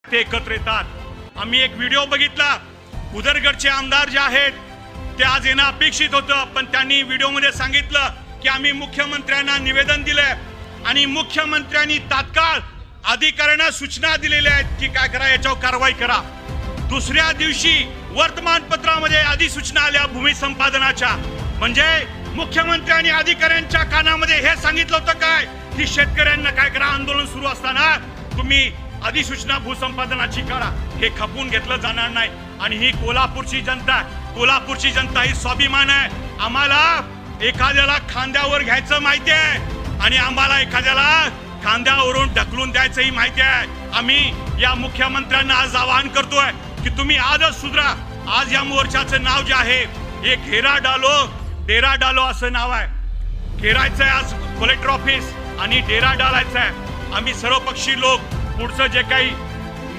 ते एकत्र येतात। आम्ही एक व्हिडिओ बघितला, उदरगडचे आमदार जे आहेत ते आज येणं अपेक्षित होतं, पण त्यांनी व्हिडिओमध्ये सांगितलं की आम्ही मुख्यमंत्र्यांना निवेदन दिलंय आणि मुख्यमंत्र्यांनी तात्काळ अधिकाऱ्यांना सूचना दिलेल्या आहेत की काय करा, याच्यावर कारवाई करा। दुसऱ्या दिवशी वर्तमानपत्रामध्ये अधिसूचना आल्या भूमी संपादनाच्या, म्हणजे मुख्यमंत्र्यांनी अधिकाऱ्यांच्या कानामध्ये हे सांगितलं होतं काय की शेतकऱ्यांना काय करा, आंदोलन सुरू असताना तुम्ही अधिसूचना भूसंपादनाची काढा। हे खपवून घेतलं जाणार नाही। आणि ही कोल्हापूरची जनता ही स्वाभिमान आहे। आम्हाला एखाद्याला खांद्यावर घ्यायचं माहिती आहे आणि आम्हाला एखाद्याला खांद्यावरून ढकलून द्यायचंही माहिती आहे। आम्ही या मुख्यमंत्र्यांना आज आवाहन करतोय की तुम्ही आजच सुधरा। आज या मोर्चाचं नाव जे आहे हे घेरा डालो असं नाव आहे। घेरायचं आहे आज कलेक्टर ऑफिस आणि डेरा डालायचा आहे। आम्ही सर्वपक्षीय लोक पुढचं जे काही